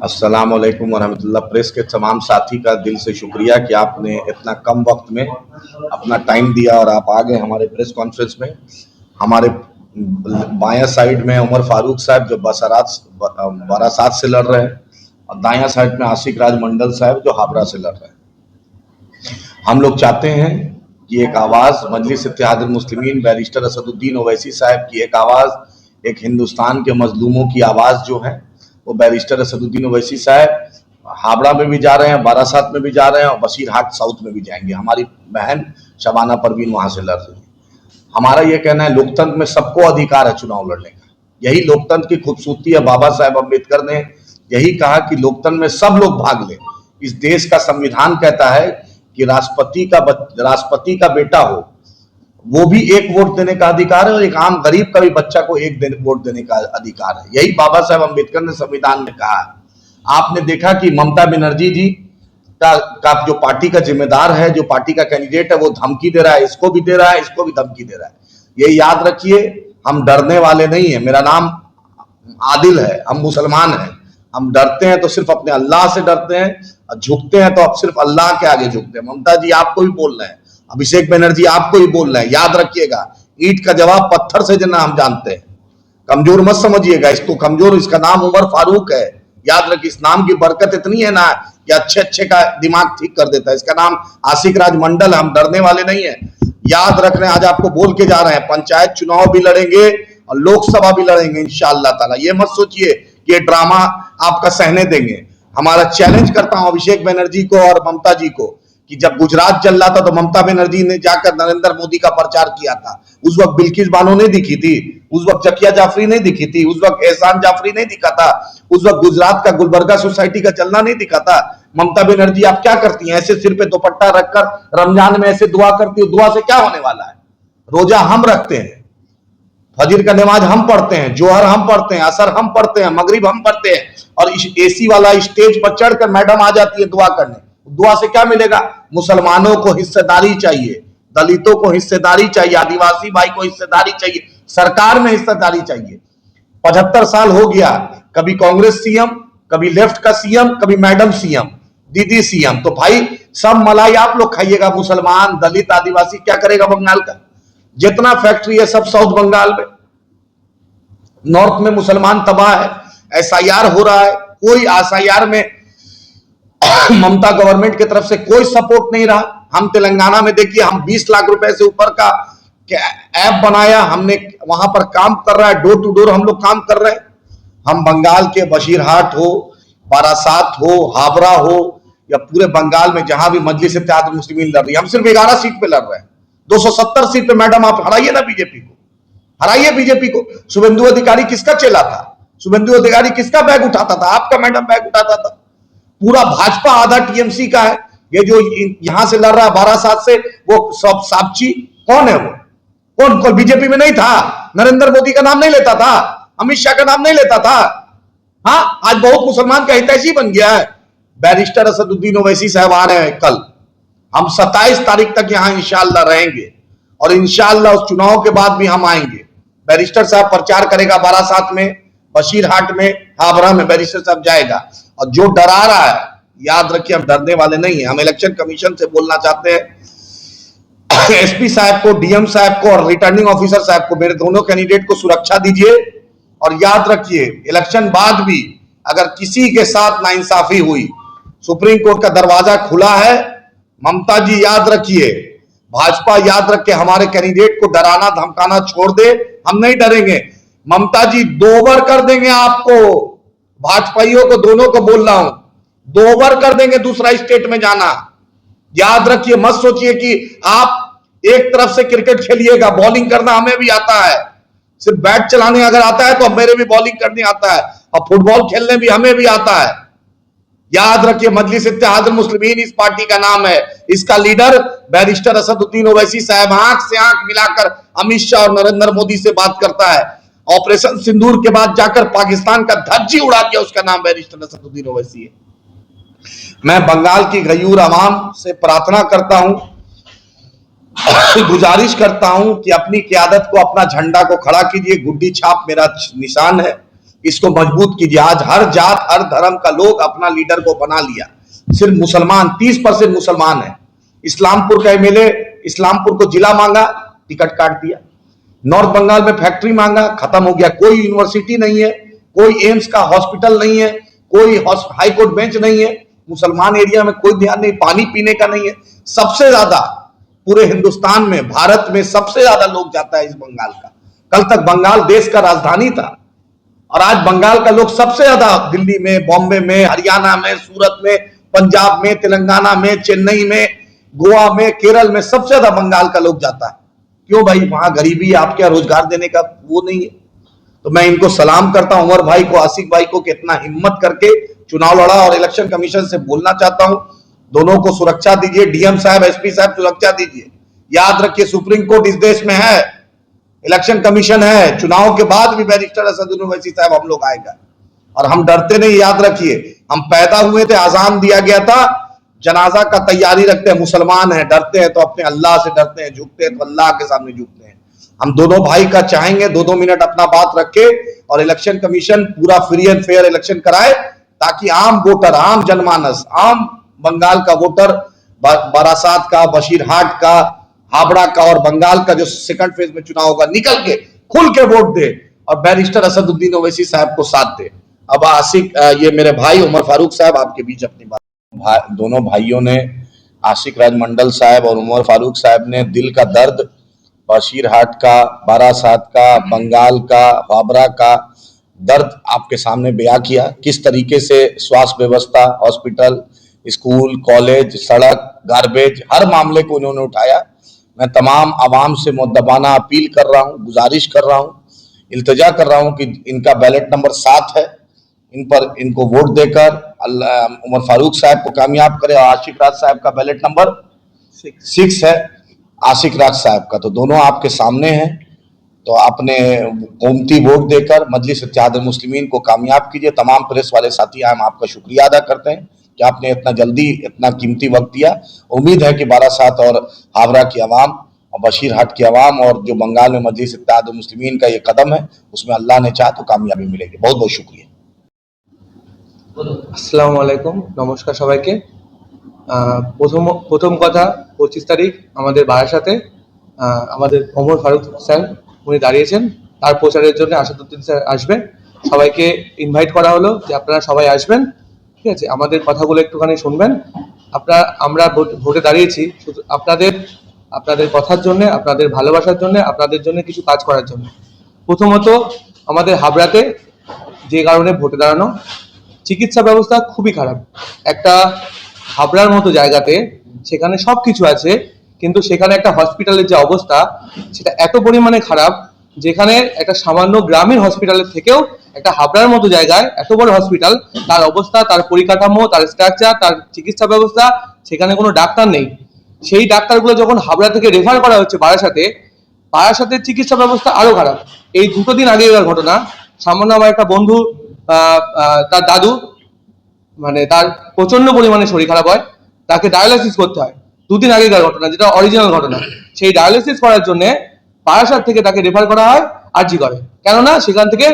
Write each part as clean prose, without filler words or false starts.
अस्सलाम वालेकुम वरहमतुल्लाह। प्रेस के तमाम साथी का दिल से शुक्रिया कि आपने इतना कम वक्त में अपना टाइम दिया और आप आ गए हमारे प्रेस कॉन्फ्रेंस में। हमारे बायां साइड में उमर फारूक साहब जो बारासात से लड़ रहे हैं और दायां साइड में आशिक राज मंडल साहब जो हावड़ा से लड़ रहे हैं। हम लोग चाहते हैं कि एक आवाज़ मजलिस इत्तेहादुल मुस्लिमीन बैरिस्टर असदुद्दीन ओवैसी साहब की एक आवाज़, एक हिंदुस्तान के मजलूमों की आवाज़ जो है वो बैरिस्टर असदुद्दीन ओवैसी साहब हावड़ा में भी जा रहे हैं, बारासात में भी जा रहे हैं और बशीरहाट साउथ में भी जाएंगे। हमारी बहन शबाना परवीन वहां से लड़ रही है। हमारा ये कहना है लोकतंत्र में सबको अधिकार है चुनाव लड़ने का। यही लोकतंत्र की खूबसूरती है। बाबा साहेब अम्बेडकर ने यही कहा कि लोकतंत्र में सब लोग भाग लें। इस देश का संविधान कहता है कि राष्ट्रपति का बेटा हो वो भी एक वोट देने का अधिकार है और एक आम गरीब का भी बच्चा को वोट देने का अधिकार है। यही बाबा साहेब अम्बेडकर ने संविधान में कहा है। आपने देखा कि ममता बनर्जी जी का जो पार्टी का जिम्मेदार है, जो पार्टी का कैंडिडेट है, वो धमकी दे रहा है, इसको भी दे रहा है, इसको भी धमकी दे रहा है। ये याद रखिए, हम डरने वाले नहीं है। मेरा नाम आदिल है, हम मुसलमान हैं। हम डरते हैं तो सिर्फ अपने अल्लाह से डरते हैं और झुकते हैं तो अब सिर्फ अल्लाह के आगे झुकते हैं। ममता जी आपको भी बोल रहे हैं, अभिषेक बनर्जी आपको ही बोल रहे हैं, याद रखिएगा ईंट का जवाब पत्थर से देना हम जानते हैं। कमजोर मत समझिएगा इसको कमजोर। इसका नाम उमर फारूक है, याद रखिए। इस नाम की बरकत इतनी है ना कि अच्छे अच्छे का दिमाग ठीक कर देता है। इसका नाम आशिक राज मंडल। हम डरने वाले नहीं है, याद रख रहे हैं। आज आपको बोल के जा रहे हैं पंचायत चुनाव भी लड़ेंगे और लोकसभा भी लड़ेंगे इंशाअल्लाह ताला। ये मत सोचिए कि ये ड्रामा आपका सहने देंगे। हमारा चैलेंज करता हूं अभिषेक बनर्जी को और ममता जी को कि जब गुजरात चल रहा था तो ममता बनर्जी ने जाकर नरेंद्र मोदी का प्रचार किया था। उस वक्त बिल्किस बानो नहीं दिखी थी, उस वक्त जकिया जाफरी नहीं दिखी थी, उस वक्त एहसान जाफरी नहीं दिखा था, उस वक्त गुजरात का गुलबर्गा सोसाइटी का चलना नहीं दिखा था। ममता बनर्जी आप क्या करती हैं? ऐसे सिर पे दुपट्टा रखकर रमजान में ऐसे दुआ करती हो। दुआ से क्या होने वाला है? रोजा हम रखते हैं, फजर का नमाज हम पढ़ते हैं, जोहर हम पढ़ते हैं, असर हम पढ़ते हैं, मगरिब हम पढ़ते हैं और एसी वाला स्टेज पर चढ़कर मैडम आ जाती है दुआ करने। दुआ से क्या मिलेगा? मुसलमानों को हिस्सेदारी चाहिए, दलितों को हिस्सेदारी चाहिए, आदिवासी भाई को हिस्सेदारी चाहिए, सरकार में हिस्सेदारी चाहिए। 75 साल हो गया, कभी कांग्रेस सीएम, कभी लेफ्ट का सीएम, कभी मैडम सीएम, दीदी सीएम। तो भाई सब मलाई आप लोग खाइएगा। मुसलमान, दलित, आदिवासी क्या करेगा? बंगाल का जितना फैक्ट्री है सब साउथ बंगाल में। नॉर्थ में मुसलमान तबाह है, एसआईआर हो रहा है, कोई एसआईआर में ममता गवर्नमेंट की तरफ से कोई सपोर्ट नहीं रहा। हम तेलंगाना में देखिए, हम 20 लाख रुपए से ऊपर का ऐप बनाया, हमने वहां पर काम कर रहा है, डोर टू डोर हम लोग काम कर रहे हैं। हम बंगाल के बशीरहाट हो, बारासात हो, हावड़ा हो या पूरे बंगाल में जहां भी मजलिस इत्तेहादुल मुस्लिमीन लड़ रही है, हम सिर्फ 11 सीट पे लड़ रहे हैं। 270 सीट पे मैडम आप हराइए ना बीजेपी को, हराइए बीजेपी को। शुभेंदु अधिकारी किसका चेला था? शुभेंदु अधिकारी किसका बैग उठाता था? आपका मैडम बैग उठाता था। पूरा भाजपा आधा टीएमसी का है। ये जो यहां से लड़ रहा है बारासात से, वो सब साबची कौन है? वो कौन बीजेपी में नहीं था? नरेंद्र मोदी का नाम नहीं लेता था, अमित शाह का नाम नहीं लेता था। हाँ, आज बहुत मुसलमान का हितैषी बन गया है। बैरिस्टर असदुद्दीन ओवैसी साहब आ रहे हैं कल। हम 27 तारीख तक यहां इंशाअल्लाह रहेंगे और इंशाअल्लाह उस चुनाव के बाद भी हम आएंगे। बैरिस्टर साहब प्रचार करेगा बारासात में, बशीरहाट में, हावड़ा में बैरिस्टर साहब जाएगा। और जो डरा रहा है, याद रखिए हम डरने वाले नहीं है। हम इलेक्शन कमीशन से बोलना चाहते हैं एसपी साहब को, डीएम साहब को और रिटर्निंग ऑफिसर साहब को, मेरे दोनों कैंडिडेट को सुरक्षा दीजिए। और याद रखिए इलेक्शन बाद भी अगर किसी के साथ नाइंसाफी हुई, सुप्रीम कोर्ट का दरवाजा खुला है। ममता जी याद रखिए, भाजपा याद रख के हमारे कैंडिडेट को डराना धमकाना छोड़ दे। हम नहीं डरेंगे। ममता जी दोबर कर देंगे आपको, भाजपाइयों को दोनों को बोल रहा हूं, दोबर कर देंगे दूसरा स्टेट में जाना। याद रखिए, मत सोचिए कि आप एक तरफ से क्रिकेट खेलिएगा। बॉलिंग करना हमें भी आता है, सिर्फ बैट चलाने अगर आता है तो अब मेरे भी बॉलिंग करनी आता है और फुटबॉल खेलने भी हमें भी आता है। याद रखिए, मजलिस इत्तेहादुल मुस्लिमीन इस पार्टी का नाम है। इसका लीडर बैरिस्टर असदुद्दीन ओवैसी साहब आंख से आंख मिलाकर अमित शाह और नरेंद्र मोदी से बात करता है। ऑपरेशन सिंदूर के बाद जाकर पाकिस्तान का धज्जी उड़ा दिया, उसका नाम बैरिस्टर असदुद्दीन ओवैसी है। मैं बंगाल की गयूर आवाम से प्रार्थना करता हूं, गुजारिश करता हूं कि अपनी क़यादत को, अपना झंडा को खड़ा कीजिए। गुड्डी छाप मेरा निशान है। इसको मजबूत कीजिए। आज हर जात हर धर्म का लोग अपना लीडर को बना लिया। सिर्फ मुसलमान 30% मुसलमान है। इस्लामपुर का एमएलए इस्लामपुर को जिला मांगा, टिकट काट दिया। नॉर्थ बंगाल में फैक्ट्री मांगा, खत्म हो गया। कोई यूनिवर्सिटी नहीं है, कोई एम्स का हॉस्पिटल नहीं है, कोई हाई कोर्ट बेंच नहीं है। मुसलमान एरिया में कोई ध्यान नहीं, पानी पीने का नहीं है। सबसे ज्यादा पूरे हिंदुस्तान में, भारत में सबसे ज्यादा लोग जाता है इस बंगाल का। कल तक बंगाल देश का राजधानी था और आज बंगाल का लोग सबसे ज्यादा दिल्ली में, बॉम्बे में, हरियाणा में, सूरत में, पंजाब में, तेलंगाना में, चेन्नई में, गोवा में, केरल में सबसे ज्यादा बंगाल का लोग जाता है। क्यों भाई? वहां गरीबी है, आपके रोजगार देने का वो नहीं है। तो मैं इनको सलाम करता हूं, उमर भाई को, आसिक भाई को, कितना हिम्मत करके चुनाव लड़ा। और इलेक्शन कमीशन से बोलना चाहता हूं, दोनों को सुरक्षा दीजिए। डीएम साहब, एसपी साहब, सुरक्षा दीजिए। याद रखिए, सुप्रीम कोर्ट इस देश में है, इलेक्शन कमीशन है। चुनाव के बाद भी बैरिस्टर असदुद्दीन ओवैसी साहब हम लोग आएगा और हम डरते नहीं। याद रखिए, हम पैदा हुए थे, आजान दिया गया था, जनाजा का तैयारी रखते हैं। मुसलमान है, डरते हैं तो अपने अल्लाह से डरते हैं, झुकते हैं तो अल्लाह के सामने झुकते हैं। हम दोनों भाई का चाहेंगे 2-2 मिनट अपना बात रखे और इलेक्शन कमीशन पूरा फ्री एंड फेयर इलेक्शन कराए, ताकि आम वोटर, आम जनमानस, आम बंगाल का वोटर, बारासात का, बशीरहाट का, हावड़ा का और बंगाल का जो सेकंड फेज में चुनाव होगा, निकल के खुल के वोट दे और बैरिस्टर असदुद्दीन ओवैसी साहब को साथ दे। अब आशिक, ये मेरे भाई उमर फारूक साहब आपके बीच अपनी बात। दोनों भाइयों ने, आशिक राज मंडल साहब और उमर फारूक साहब ने दिल का दर्द बशीरहाट का, बारासात का, बंगाल का, हावड़ा का दर्द आपके सामने बयां किया। किस तरीके से स्वास्थ्य व्यवस्था, हॉस्पिटल, स्कूल, कॉलेज, सड़क, गार्बेज, हर मामले को उन्होंने उठाया। मैं तमाम आवाम से मुद्दबाना अपील कर रहा हूँ, गुजारिश कर रहा हूँ, इल्तिजा कर रहा हूँ कि इनका बैलेट नंबर 7 है, इनको वोट देकर उमर फारूक साहब को कामयाब करे। और आशिक राज साहब का बैलेट नंबर 6 है, आशिक राज साहब का। तो दोनों आपके सामने हैं, तो अपने कीमती वोट देकर मजलिस इत्तेहादुल मुस्लिमीन को कामयाब कीजिए। तमाम प्रेस वाले साथी, हम आपका शुक्रिया अदा करते हैं कि आपने इतना जल्दी इतना कीमती वक्त दिया। उम्मीद है कि बारासात और हावड़ा की आवाम और बशीरहाट की आवाम और जो बंगाल में मजलिस इत्तेहादुल मुस्लिमीन का ये कदम है, उसमें अल्लाह ने चाहा तो कामयाबी मिलेगी। बहुत बहुत शुक्रिया। আসসালামু আলাইকুম, নমস্কার সবাইকে। প্রথম কথা, 25 তারিখ আমাদের বারাসাতে আমাদের ওমর ফারুক স্যার উনি দাঁড়িয়েছেন, তার প্রচারের জন্য আসাদুদ্দিন স্যার আসবে। সবাইকে ইনভাইট করা হলো যে আপনারা সবাই আসবেন, ঠিক আছে? আমাদের কথাগুলো একটুখানি শুনবেন। আমরা ভোটে দাঁড়িয়েছি শুধু আপনাদের কথার জন্য, আপনাদের ভালোবাসার জন্য, আপনাদের জন্য কিছু কাজ করার জন্য। প্রথমত, আমাদের হাবড়াতে যে কারণে ভোটে দাঁড়ানো, চিকিৎসা ব্যবস্থা খুবই খারাপ। একটা হাবড়ার মতো জায়গাতে সেখানে সবকিছু আছে, কিন্তু সেখানে একটা হসপিটালের যে অবস্থা সেটা এত পরিমাণে খারাপ, যেখানে একটা সামান্য গ্রামীণ হসপিটালের থেকেও একটা হাবড়ার মতো জায়গায় এত বড় হসপিটাল, তার অবস্থা, তার পরিকাঠামো, তার স্ট্রাকচার, তার চিকিৎসা ব্যবস্থা, সেখানে কোনো ডাক্তার নেই। সেই ডাক্তারগুলো যখন হাবড়া থেকে রেফার করা হচ্ছে বারাসাতের চিকিৎসা ব্যবস্থা আরো খারাপ। এই 2 দিন আগেকার ঘটনা, সামান্য আমার একটা বন্ধু, তার দাদু, মানে তার প্রচন্ড পরিমাণে শরীর খারাপ হয়, তাকে ডায়ালিসিস করতে হয়। 2 দিন আগেকার ঘটনা, যেটা অরিজিনাল ঘটনা। সেই ডায়ালিসিস করার জন্য বারাসাত থেকে তাকে রেফার করা হয় আরজি করে, কেননা সেখান থেকে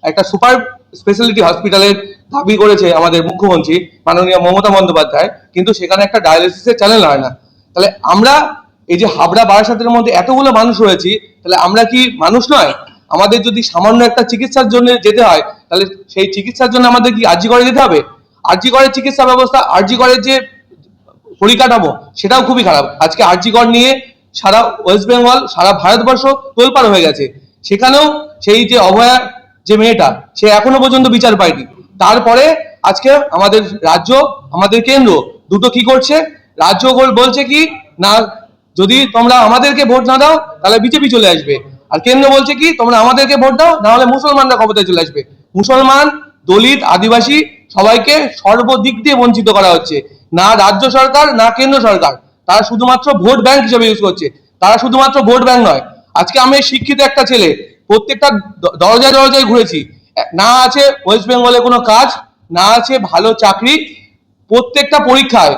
একটা সুপার স্পেশালিটি হসপিটালের দাবি করেছে আমাদের মুখ্যমন্ত্রী মাননীয় মমতা বন্দ্যোপাধ্যায়, কিন্তু সেখানে একটা ডায়ালিসিসের চ্যানেল হয় না। তাহলে আমরা এই যে হাবড়া বারাসাতের মধ্যে এতগুলো মানুষ রয়েছি, তাহলে আমরা কি মানুষ নয়? আমাদের যদি সামান্য একটা চিকিৎসার জন্য যেতে হয়, তাহলে সেই চিকিৎসার জন্য আমাদের কি আরজি করে যেতে হবে? আরজি করের চিকিৎসা ব্যবস্থা, আরজি করের যে পরিকাঠামো, সেটাও খুবই খারাপ। আজকে আরজি কর নিয়ে সারা ওয়েস্ট বেঙ্গল, সারা ভারতবর্ষ তোলপাড় হয়ে গেছে। সেখানেও সেই যে অভয়া যে মেয়েটা, সে এখনো পর্যন্ত বিচার পায়নি। তারপরে আজকে আমাদের রাজ্য, আমাদের কেন্দ্র দুটো কি করছে? রাজ্য বলছে কি না, যদি তোমরা আমাদেরকে ভোট না দাও তাহলে বিজেপি চলে আসবে, আর কেন্দ্র বলছে কি তোমরা আমাদেরকে ভোট দাও, না হলে মুসলমানরা ক্ষমতায় চলে আসবে। মুসলমান, দলিত, আদিবাসী সবাইকে সর্বদিক দিয়ে বঞ্চিত করা হচ্ছে। না রাজ্য সরকার না কেন্দ্র সরকার, তারা শুধুমাত্র ভোট ব্যাংক হিসেবে ইউজ করছে। তারা শুধুমাত্র ভোট ব্যাংক নয়, আজকে আমি শিক্ষিত একটা ছেলে, প্রত্যেকটা দরজায় দরজায় ঘুরেছি, না আছে ওয়েস্ট বেঙ্গলে কোনো কাজ, না আছে ভালো চাকরি। প্রত্যেকটা পরীক্ষায়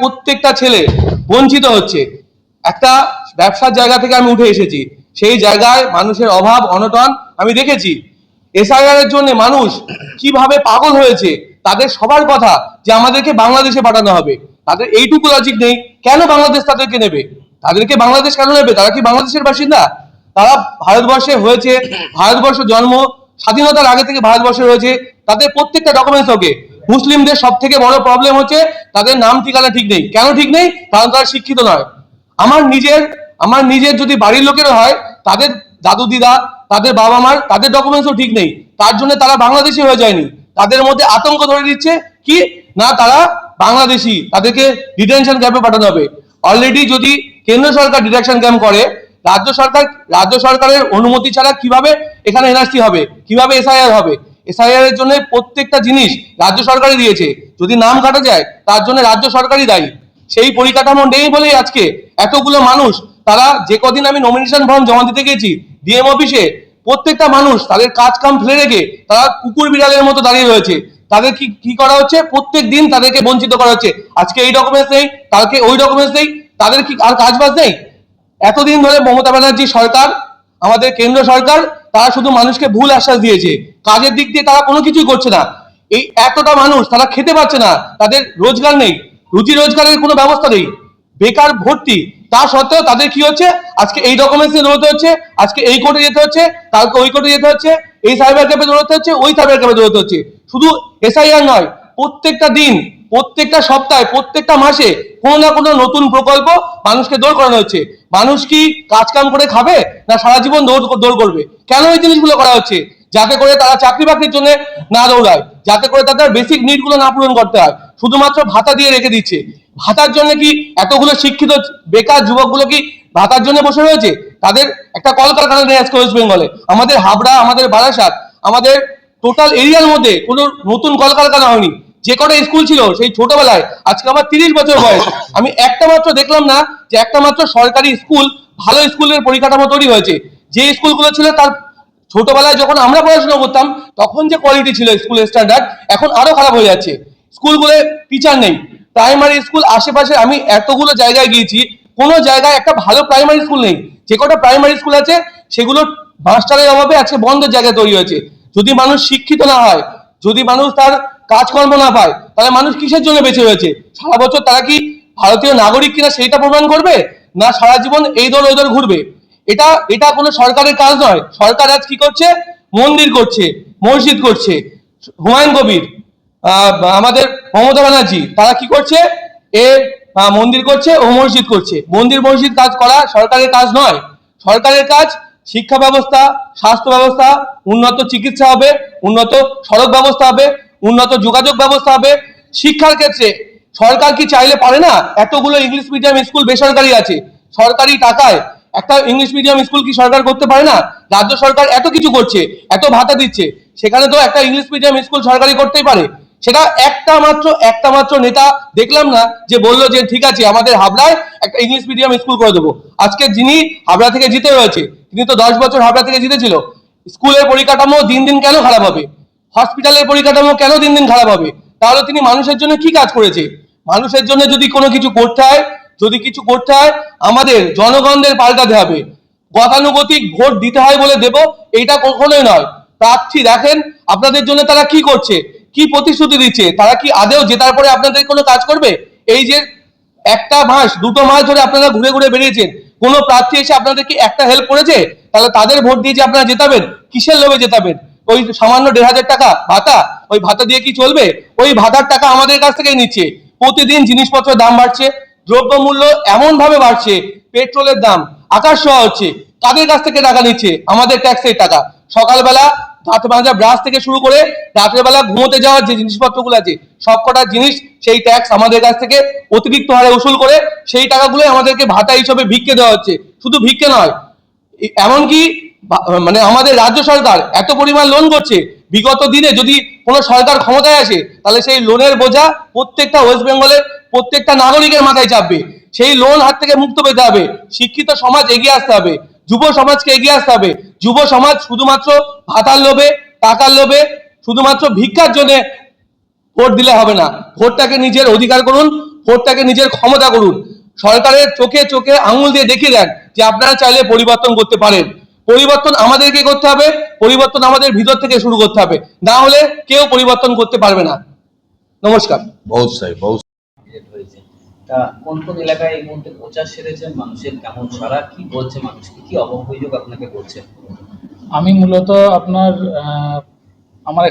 প্রত্যেকটা ছেলে বঞ্চিত হচ্ছে। একটা ব্যবসার জায়গা থেকে আমি উঠে এসেছি, সেই জায়গায় মানুষের অভাব অনটন আমি দেখেছি। এসআইআর এর জন্য মানুষ কিভাবে পাগল হয়েছে, তাদের সবার কথা যে আমাদেরকে বাংলাদেশে পাঠানো হবে, তাদের এইটুকু লজিক নেই। কেন বাংলাদেশ তাদেরকে নেবে? তাদেরকে বাংলাদেশ কেন নেবে? তারা কি বাংলাদেশের বাসিন্দা? তারা ভারতবর্ষে হয়েছে, ভারতবর্ষ জন্ম, স্বাধীনতার আগে থেকে ভারতবর্ষে রয়েছে, তাদের প্রত্যেকটা ডকুমেন্টস ওকে। মুসলিমদের সব থেকে বড় প্রবলেম হচ্ছে তাদের নাম ঠিকানা ঠিক নেই। কেন ঠিক নেই? কারণ তারা শিক্ষিত নয়। আমার নিজের যদি বাড়ির লোকেরও হয়, তাদের দাদু দিদা, তাদের বাবা মার, তাদের ডকুমেন্টসও ঠিক নেই। তার জন্য তারা বাংলাদেশি হয়ে যায়নি। তাদের মধ্যে আতঙ্ক ধরে দিচ্ছে কি না তারা বাংলাদেশি, তাদেরকে ডিটেনশন ক্যাম্পে পাঠানো হবে। অলরেডি যদি কেন্দ্র সরকার ডিটেনশন ক্যাম্প করে, রাজ্য সরকারের অনুমতি ছাড়া কিভাবে এখানে এনআরসি হবে, কিভাবে এসআইআর হবে? এসআইআর এর জন্য প্রত্যেকটা জিনিস রাজ্য সরকারই দিয়েছে। যদি নাম কাটা যায় তার জন্য রাজ্য সরকারই দায়ী। সেই পরিকাঠামো নেই বলেই আজকে এতগুলো মানুষ, তারা যে কদিন আমি নমিনেশন ফর্ম জমা দিতে গেছি ডিএম অফিসে, প্রত্যেকটা মানুষ তাদের কাজ কাম ফেলে রেখে তারা কুকুর বিড়ালের মতো দাঁড়িয়ে রয়েছে। তাদের কি করা হচ্ছে? প্রত্যেক দিন তাদেরকে বঞ্চিত করা হচ্ছে। আজকে এই ডকুমেন্টস নেই, কালকে ওই ডকুমেন্টস নেই। তাদের কি আর কাজ বাজ নেই? এতদিন ধরে মমতা ব্যানার্জি সরকার, আমাদের কেন্দ্র সরকার, তারা শুধু মানুষকে ভুল আশ্বাস দিয়েছে, কাজের দিক দিয়ে তারা কোনো কিছুই করছে না। এই এতটা মানুষ তারা খেতে পাচ্ছে না, তাদের রোজগার নেই, রুজি রোজগারের কোনো ব্যবস্থা নেই, বেকার ভর্তি। তা সত্ত্বেও তাদের কি হচ্ছে? আজকে এই ডকুমেন্টস নিয়ে দৌড়তে হচ্ছে, আজকে এই কোর্টে যেতে হচ্ছে, কালকে ওই কোর্টে যেতে হচ্ছে, এই সাইবার ক্যাফে দৌড়তে হচ্ছে, ওই সাইবার ক্যাফে দৌড়তে হচ্ছে। শুধু এসআইআর নয়, প্রত্যেকটা দিন, প্রত্যেকটা সপ্তাহে, প্রত্যেকটা মাসে কোনো না কোনো নতুন প্রকল্প মানুষকে দৌড় করানো হচ্ছে। মানুষ কি কাজ কাম করে খাবে, না সারা জীবন দৌড় করবে? কেন এই জিনিসগুলো করা হচ্ছে? যাতে করে তারা চাকরি বাকরির জন্য না দৌড়ায়, যাতে করে তাদের বেসিক নিড গুলো না পূরণ করতে হয়। শুধুমাত্র ভাতা দিয়ে রেখে দিচ্ছে। ভাতার জন্য কি এতগুলো শিক্ষিত বেকার যুবকগুলো কি ভাতার জন্য বসে রয়েছে? তাদের একটা কলকারখানা নেই আজকে ওয়েস্ট বেঙ্গলে। আমাদের হাবড়া, আমাদের বারাসাত, আমাদের টোটাল এরিয়ার মধ্যে কোনো নতুন কলকারখানা হয়নি। যে কটা স্কুল ছিল সেই ছোটবেলায়, আজকে আমার 30 বছর বয়স, আমি একটা মাত্র দেখলাম না যে একটা মাত্র সরকারি স্কুল, ভালো স্কুলের পরিকাঠামো তৈরি হয়েছে। যে স্কুলগুলো ছিল তার ছোটবেলায় যখন আমরা পড়াশোনা করতাম তখন যে কোয়ালিটি ছিল স্কুলের স্ট্যান্ডার্ড, এখন আরো খারাপ হয়ে যাচ্ছে। স্কুলগুলো টিচার নেই, প্রাইমারি স্কুল আশেপাশে আমি এতগুলো জায়গায় গিয়েছি, কোনো জায়গায় একটা ভালো প্রাইমারি স্কুল নেই। যে কটা প্রাইমারি স্কুল আছে সেগুলো মাস্টারের অভাবে আজকে বন্ধের জায়গায় তৈরি হয়েছে। যদি মানুষ শিক্ষিত না হয়, যদি মানুষ তার কাজকর্ম না পায়, তাহলে মানুষ কিসের জন্য বেঁচে রয়েছে? সারা বছর তারা কি ভারতীয় নাগরিক কিনা সেইটা প্রমাণ করবে, না সারা জীবন এই দল ওই দল ঘুরবে? এটা কোনো সরকারের কাজ নয়। সরকার আজ কি করছে? মন্দির করছে, মসজিদ করছে। হুমায়ুন কবির, আমাদের মমতা ব্যানার্জি, তারা কি করছে? এ মন্দির করছে ও মসজিদ করছে। মন্দির মসজিদ কাজ করা সরকারের কাজ নয়। সরকারের কাজ শিক্ষা ব্যবস্থা, স্বাস্থ্য ব্যবস্থা, উন্নত চিকিৎসা হবে, উন্নত সড়ক ব্যবস্থা হবে, উন্নত যোগাযোগ ব্যবস্থা হবে। শিক্ষার ক্ষেত্রে সরকার কি চাইলে পারে না? এতগুলো ইংলিশ মিডিয়াম স্কুল বেসরকারি আছে, সরকারি টাকায় একটা ইংলিশ মিডিয়াম স্কুল কি সরকার করতে পারে না? রাজ্য সরকার এত কিছু করছে, এত ভাতা দিচ্ছে, সেখানে তো একটা ইংলিশ মিডিয়াম স্কুল সরকারি করতেই পারে। সেটা একটা মাত্র নেতা দেখলাম না যে বললো যে ঠিক আছে আমাদের হাবড়ায় একটা ইংলিশ মিডিয়াম স্কুল করে দেবো। আজকে যিনি হাবড়া থেকে জিতে রয়েছে, তিনি তো 10 বছর হাবড়া থেকে জিতেছিল। স্কুলের পরিকাঠামো দিন দিন কেন খারাপ হবে? হসপিটালের পরিকাঠামো কেন দিন দিন খারাপ হবে? তাহলে তিনি মানুষের জন্য কি কাজ করেছে? মানুষের জন্য যদি কোনো কিছু করতে হয়, আমাদের জনগণদের পাল্টাতে হবে। গতানুগতিক ভোট দিতে হয় বলে দেব, এইটা কখনোই নয়। প্রার্থী দেখেন আপনাদের জন্য তারা কি করছে, কি প্রতিশ্রুতি দিচ্ছে, তারা কি আদেও জেতার পরে আপনাদের কোনো কাজ করবে? এই যে একটা মাস, 2টো মাস ধরে আপনারা ঘুরে ঘুরে বেরিয়েছেন, কোনো প্রার্থী এসে আপনাদের কি একটা হেল্প করেছে? তাহলে তাদের ভোট দিয়ে যে আপনারা জেতাবেন, কিসের লোভে জেতাবেন? ওই সামান্য 1,500 টাকা ভাতা, ওই ভাতা দিয়ে কি চলবে? ওই ভাতার টাকা আমাদের কাছ থেকেই নিচ্ছে। প্রতিদিন জিনিসপত্রের দাম বাড়ছে, দ্রব্যমূল্য এমন ভাবে বাড়ছে, পেট্রোলের দাম আকাশ ছোঁয়া হচ্ছে। কাদের কাছ থেকে টাকা নিচ্ছে? আমাদের ট্যাক্সের টাকা। সকালবেলা দাঁত মাজা ব্রাশ থেকে শুরু করে রাত্রেবেলা ঘুমোতে যাওয়ার যে জিনিসপত্রগুলো আছে, সবকটা জিনিস সেই ট্যাক্স আমাদের কাছ থেকে অতিরিক্ত হারে উসুল করে সেই টাকাগুলো আমাদেরকে ভাতা হিসেবে ভিক্ষে দেওয়া হচ্ছে। শুধু ভিক্ষে নয়, এমনকি মানে আমাদের রাজ্য সরকার এত পরিমাণ লোন করছে, বিগত দিনে যদি কোনো সরকার ক্ষমতায় আসে তাহলে সেই লোনের বোঝা প্রত্যেকটা ওয়েস্ট বেঙ্গলের প্রত্যেকটা নাগরিকের মাথায় চাপবে। সেই লোন হাত থেকে মুক্ত পেতে হবে। শিক্ষিত সমাজ এগিয়ে আসতে হবে, যুব সমাজকে এগিয়ে আসতে হবে। যুব সমাজ শুধুমাত্র ভাতার লোভে, টাকার লোভে, শুধুমাত্র ভিক্ষার জন্য ভোট দিলে হবে না। ভোটটাকে নিজের অধিকার করুন, ভোটটাকে নিজের ক্ষমতা করুন। সরকারের চোখে চোখে আঙুল দিয়ে দেখিয়ে দেন যে আপনারা চাইলে পরিবর্তন করতে পারেন। পরিবর্তন আমাদেরকে করতে হবে, পরিবর্তন আমাদের ভিতর থেকে শুরু করতে হবে, না হলে কেউ পরিবর্তন করতে পারবে না। নমস্কার। बहुत सही, बहुत ক্রিয়েট হয়েছে। তা কোন কোন এলাকায় এই মুহূর্তে প্রচার সেরেছেন, মানুষের কেমন সাড়া, কি বলছে মানুষ, কি কি অভিযোগ আপনাকে করছে? আমি মূলত আপনার আমার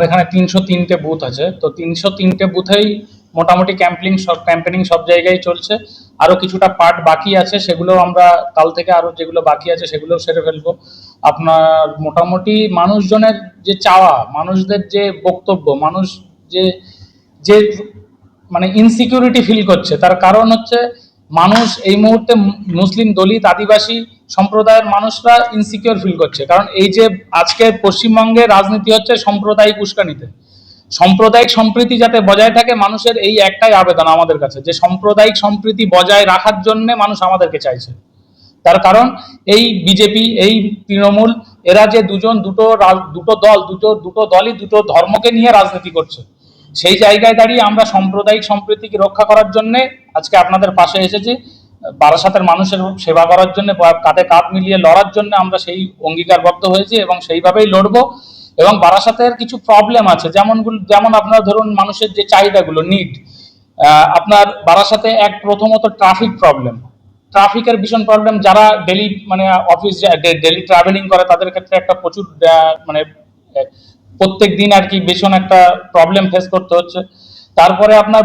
এখানে 303টে বুথ আছে। তো 303টে বুথেই মোটামুটি ক্যাম্পেনিং সব জায়গায় চলছে। আরো কিছুটা পার্ট বাকি আছে, সেগুলো আমরা কাল থেকে আরো যেগুলো বাকি আছে সেগুলো সেরে ফেলবো। আপনার মোটামুটি মানুষজনের যে চাওয়া, মানুষদের যে বক্তব্য, মানুষ যে যে মানে ইনসিকিউরিটি ফিল করছে, তার কারণ হচ্ছে মানুষ এই মুহূর্তে মুসলিম, দলিত, আদিবাসী সম্প্রদায়ের মানুষরা ইনসিকিউর ফিল করছে। কারণ এই যে আজকে পশ্চিমবঙ্গে রাজনীতি হচ্ছে সাম্প্রদায়িক উস্কানিতে, সাম্প্রদায়িক সম্প্রীতি যাতে বজায় থাকে, মানুষের এই একটাই আবেদন আমাদের কাছে, যে সাম্প্রদায়িক সম্প্রীতি বজায় রাখার জন্য মানুষ আমাদেরকে চাইছে। তার কারণ এই বিজেপি, এই তৃণমূল, এরা যে দুটো দলই দুটো ধর্মকে নিয়ে রাজনীতি করছে, সেই জায়গায় দাঁড়িয়ে আমরা সাম্প্রদায়িক সম্প্রীতিকে রক্ষা করার জন্য আজকে আপনাদের পাশে এসেছি। বারাসাতের মানুষের সেবা করার জন্য, কাঁধে কাঁধ মিলিয়ে লড়ার জন্য আমরা সেই অঙ্গীকারবদ্ধ হয়েছি এবং সেইভাবেই লড়বো। এবং বারাসাতের কিছু প্রবলেম আছে, যেমন আপনার ধরুন মানুষের যে চাহিদাগুলো, নিড, আপনার বারাসাতে প্রথমত ট্রাফিকের ভীষণ প্রবলেম। যারা ডেলি মানে অফিস ডেলি ট্রাভেলিং করে তাদের ক্ষেত্রে একটা প্রচুর মানে প্রত্যেক দিন আর কি ভীষণ একটা প্রবলেম ফেস করতে হচ্ছে। তারপরে আপনার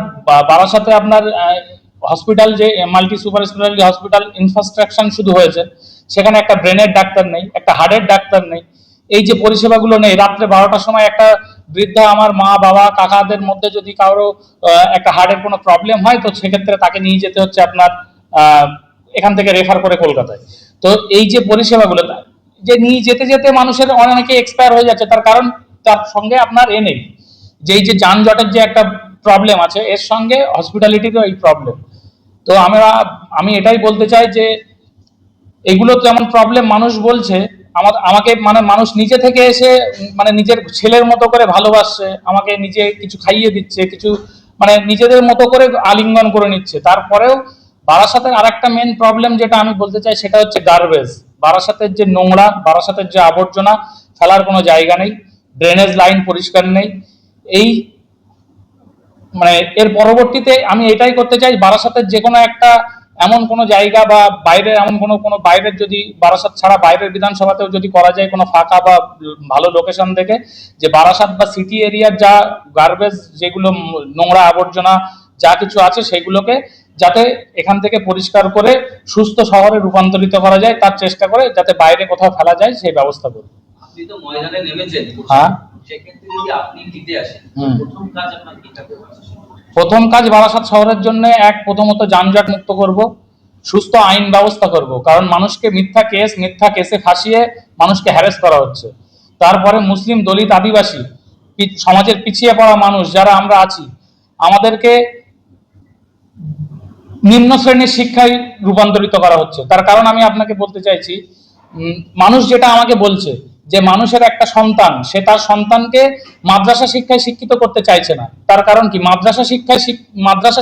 বারাসাতে আপনার হসপিটাল, যে multi super speciality hospital infrastructure শুধু হয়েছে, সেখানে একটা ব্রেনের ডাক্তার নেই, একটা হার্টের ডাক্তার নেই। এই যে পরিষেবাগুলো নেই, রাত্রে 12টার সময় একটা বৃদ্ধা, আমার মা বাবা কাকাদের মধ্যে যদি কারো একটা হার্টের কোনো প্রবলেম হয়, তো সেক্ষেত্রে তাকে নিয়ে যেতে হচ্ছে আপনার এখান থেকে রেফার করে কলকাতায়। তো এই যে পরিষেবাগুলো যে নিয়ে যেতে যেতে মানুষের অনেকে এক্সপায়ার হয়ে যাচ্ছে, তার কারণ তার সঙ্গে আপনার নেই, যে এই যে যানজটের যে একটা প্রবলেম আছে, এর সঙ্গে হসপিটালিটিরও এই প্রবলেম। তো আমি এটাই বলতে চাই যে এগুলো যেমন প্রবলেম মানুষ বলছে, আমাকে মানে মানুষ নিজে থেকে এসে মানে নিজের ছেলের মতো করে ভালোবাসছে, আমাকে নিজে কিছু খাইয়ে দিচ্ছে, কিছু মানে নিজেদের মতো করে আলিঙ্গন করে নিচ্ছে। তারপরেও বারাসাতের আরেকটা মেন প্রবলেম যেটা আমি বলতে চাই, সেটা হচ্ছে গার্বেজ। বারাসাতের যে নোংরা, বারাসাতের যে আবর্জনা, ফেলার কোনো জায়গা নেই, ড্রেনেজ লাইন পরিষ্কার নেই। এই মানে এর পরবর্তীতে আমি এটাই করতে চাই, বারাসাতের যে কোনো একটা এমন কোনো জায়গা বা বাইরের এমন কোনো বাইরের, যদি বারাসাত ছাড়া বাইরের বিধানসভাতেও যদি করা যায় কোনো ফাঁকা বা ভালো লোকেশন দেখে, যে বারাসাত বা সিটি এরিয়ার যা গার্বেজ, যেগুলো নোংরা আবর্জনা যা কিছু আছে, সেগুলোকে যাতে এখান থেকে পরিষ্কার করে সুস্থ শহরে রূপান্তরিত করা যায়, তার চেষ্টা করে যাতে বাইরে কোথাও ফেলা যায় সেই ব্যবস্থা করবে। আপনি তো ময়দানে নেমেছেন, হ্যাঁ, সেক্ষেত্রে যদি আপনি জিতে আসেন, প্রথম কাজ আপনার কি থাকবে? প্রথম কাজ বারাসাত শহরের জন্য প্রথমত যানজট মুক্ত করব, সুস্থ আইন ব্যবস্থা করব। কারণ মানুষকে মিথ্যা কেসে ফাঁসিয়ে মানুষকে হ্যারাস করা হচ্ছে। তারপরে মুসলিম, দলিত, আদিবাসী সমাজের পিছিয়ে পড়া মানুষ যারা আমরা আছি, আমাদেরকে নিম্ন শ্রেণীর শিক্ষায় রূপান্তরিত করা হচ্ছে। তার কারণ আমি আপনাকে বলতে চাইছি, মানুষ যেটা আমাকে বলছে, যে মানুষের একটা সন্তান, সে তার সন্তানকে মাদ্রাসা শিক্ষায় শিক্ষিত করতে চাইছে না। তার কারণ কি, মাদ্রাসা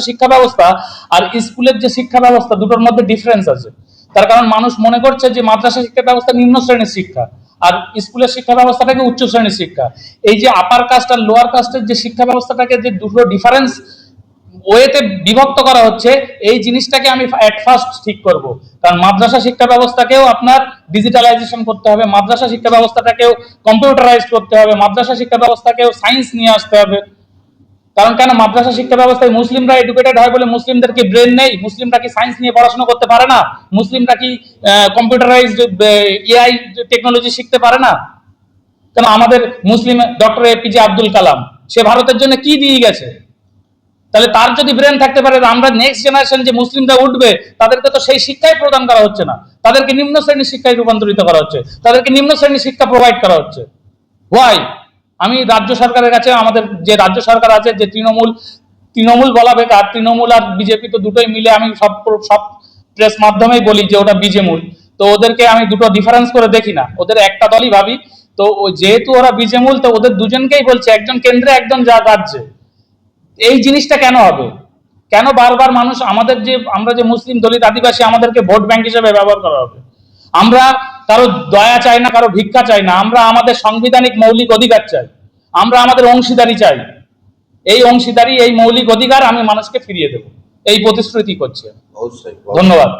শিক্ষা ব্যবস্থা আর স্কুলের যে শিক্ষা ব্যবস্থা, দুটোর মধ্যে ডিফারেন্স আছে। তার কারণ মানুষ মনে করছে যে মাদ্রাসা শিক্ষা ব্যবস্থা নিম্ন শ্রেণীর শিক্ষা, আর স্কুলের শিক্ষা ব্যবস্থাটাকে উচ্চ শ্রেণীর শিক্ষা। এই যে আপার কাস্ট আর লোয়ার কাস্টের যে শিক্ষা ব্যবস্থাটাকে যে দুটো ডিফারেন্স ওয়েতে বিভক্ত করা হচ্ছে, এই জিনিসটাকে আমি এট ফার্স্ট ঠিক করব। কারণ মাদ্রাসা শিক্ষা ব্যবস্থাকেও আপনার ডিজিটালাইজেশন করতে হবে, মাদ্রাসা শিক্ষা ব্যবস্থাটাকেও কম্পিউটারাইজ করতে হবে, মাদ্রাসা শিক্ষা ব্যবস্থাকেও সায়েন্স নিয়ে আসতে হবে। কারণ কেন, মাদ্রাসা শিক্ষা ব্যবস্থায় মুসলিমরা এডুকেটেড হয় বলে মুসলিমদের কি ব্রেন নেই? মুসলিমরা কি সায়েন্স নিয়ে পড়াশোনা করতে পারে না? মুসলিমরা কি কম্পিউটারাইজড এআই টেকনোলজি শিখতে পারে না? কেন আমাদের মুসলিম ডক্টর এপিজে আব্দুল কালাম, সে ভারতের জন্য কি দিয়ে গেছে? তাহলে তার যদি ব্রেন থাকতে পারে, আমরা নেক্সট জেনারেশন যে মুসলিমরা উঠবে, তাদেরকে তো সেই শিক্ষাই প্রদান করা হচ্ছে না, তাদেরকে নিম্ন শ্রেণীর শিক্ষায় রূপান্তরিত করা হচ্ছে, তাদেরকে নিম্ন শ্রেণীর শিক্ষা প্রোভাইড করা হচ্ছে। হোয়াই? আমি রাজ্য সরকারের কাছে, আমাদের যে রাজ্য সরকার আছে, যে তৃণমূল বলা বেকার, তৃণমূল আর বিজেপি তো দুটোই মিলে, আমি সব প্রেস মাধ্যমেই বলি যে ওটা বিজেমূল। তো ওদেরকে আমি দুটো ডিফারেন্স করে দেখি না, ওদের একটা দলই ভাবি। তো যেহেতু ওরা বিজেমূল, তো ওদের দুজনকেই বলছে, একজন কেন্দ্রে একজন রাজ্যে। এই জিনিসটা কেন হবে? কেন বারবার আমরা যে মুসলিম, দলিত, আদিবাসী, আমাদেরকে ভোট ব্যাংক হিসেবে ব্যবহার করা হবে? আমরা কারো দয়া চাই না, কারো ভিক্ষা চাই না। আমরা আমাদের সাংবিধানিক মৌলিক অধিকার চাই, আমরা আমাদের অংশীদারি চাই। এই অংশীদারি, এই মৌলিক অধিকার আমি মানুষকে ফিরিয়ে দেব, এই প্রতিশ্রুতি করছি। बहुत सही। ধন্যবাদ।